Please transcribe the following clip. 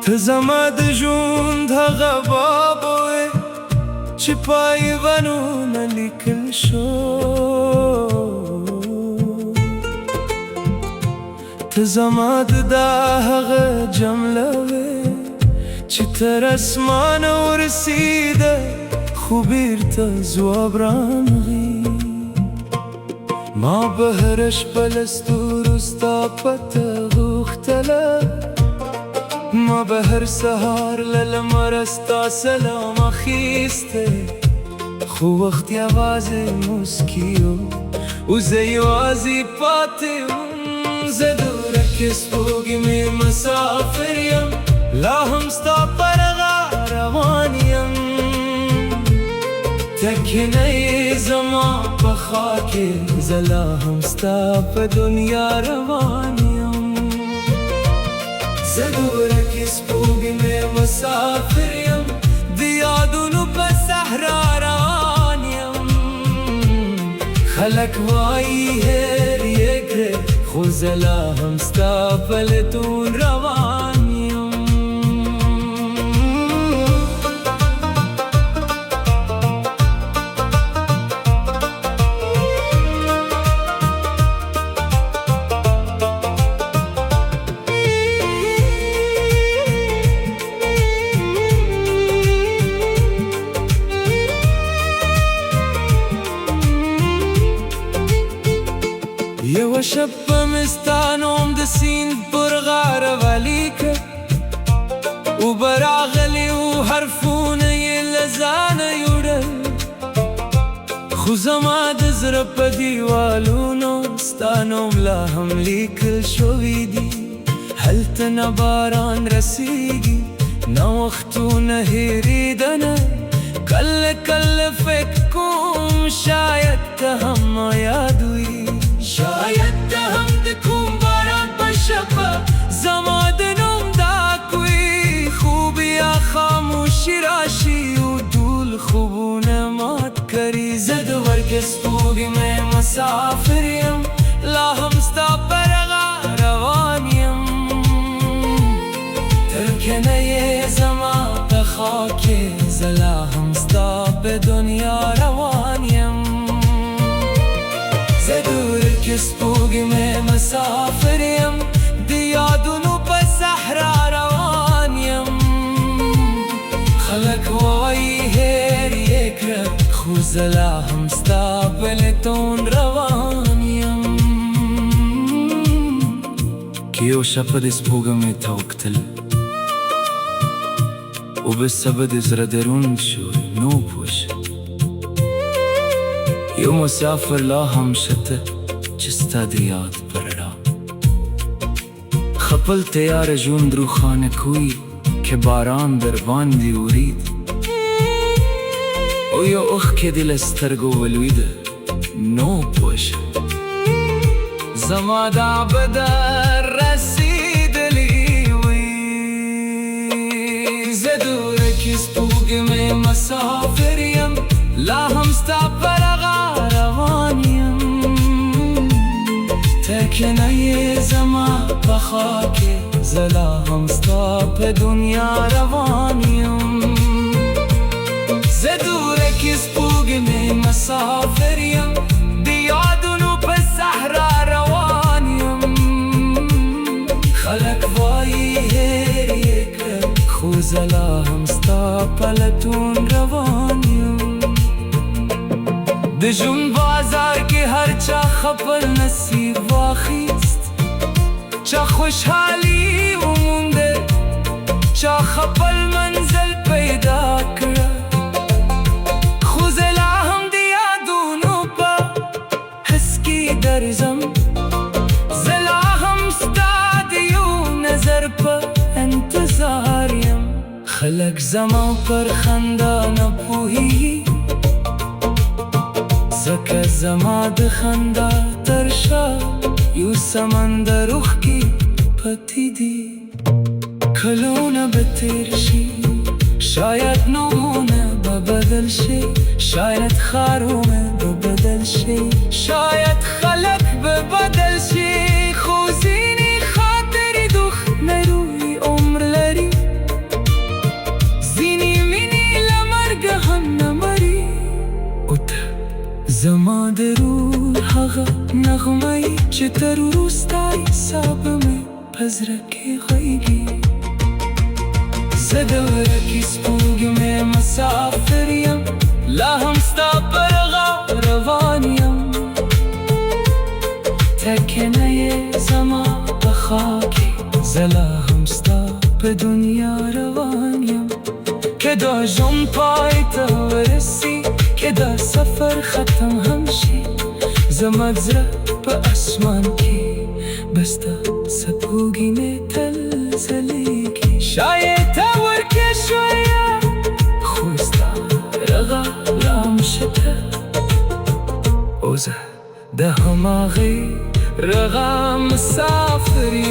ته زما د ژوند هغه باب وې چې پای ونونه لیکل شو. ته زما د دا هغه جمله وې چې تر اسمانه ورسیده خو بیرته ځواب رانغی. ما به هره شپه له ستورو ستا پته غوښتله، ما به هر سهار له لمره ستا سلام اخیستی، خو وخت یوازې موسکی و او زه یوازې پاتې وم. زه د ورکې سپوږمۍ مسافر یم، لا هم ستا پر غار روان یم. تکې نه یې زما په خوا کې، زه لا هم ستا په دنیا روان یم. زه د ورکې سپوږمۍ مسافر یم، د یادونو په صحرا روان یم. خلک وایي هېر یې کړې، خو زه لا هم ستا په لټون روان یم. یوه شپه مې ستا نوم د سیند پر غاړه ولیکه، اوبه راغلې و حرفونه یې له ځانه یوړل، خو زما د زړه په دیوالونو ستا نوم لا هم لیکل شوي دي. هلته نه باران رسیږي نه وختونه هېرېدنه، کله کله فکر کوم شاید ته هم ما یاد وي، شاید ته هم د کوم باران په شپه زما د نوم ډاک وي. خو بیا خاموشي راشي او ټول خوبونه مات کړي. زه د ورکې سپوږمۍ مسافر یم، لا هم ستا پر غار روان یم. تر که نه یې زما په خوا کې، زه لا هم ستا په دنیا روان یم. زه د ورکې سپوږمۍ مسافر یم، د یادونو په صحرا روان یم. خلک وایي هېر یې کړه، خو زه لا هم ستا په لټون روان یم. که یو شپه د سپوږمۍ ته وکتل، اوبه به د زړه دروند شو نو پوه شه. یو مسافر لا هم شته چې ستا د یاد پر رڼا خپل تیار ژوند روښانه کوي، که باران در باندې ورید او یو اوښکې دې له سترګو ولویده نو پوه شه. زما دا به در رسیدلی وي. زه د ورکې سپوږمۍ مسافر یم، لا هم ستا پر غار روان یم. ته که نه یې زما په خوا کې، زه لا هم ستا په دنیا روان یم. زه د ورکې سپوږمۍ مسافر یم، د یادونو په صحرا روان یم. خلک وایي هېر یې کړه، خو زه لا هم ستا په لټون روان یم. د ژوند بازار کې هر چا خپل نصیب واخیست، چا خوشحالي ومونده، چا خپل منزل پیدا کړه. خو زه لا هم د یادونو په حس کې درځم، زه لا هم ستا د یو نظر په انتظار یم. خلک زما پر خندا نه پوهېږي، ځکه زما د خندا تر شا یو سمندر اوښکې پټې دي. کلونه به تیر شي، شاید نومونه به بدل شي، شاید ښارونه به بدل شي، شاید خلک به بدل شي، خو ځینې خاطرې دښت نه روي عمر لري. تر روستای سابمه پزرکی غیگی زدورکی سپوگمه مسافریم لا هم ستا برغا روانیم تکنه زما بخاکی زلا هم ستا به دنیا روانیم که دا جون پای تا ورسی که دا سفر ختم همشی زمد زره به اسمان کی بستا سپوگینه تل زلیگی شاید تاور که شویا خوستا رغا رامشته اوزه ده هماغی رغا مسافری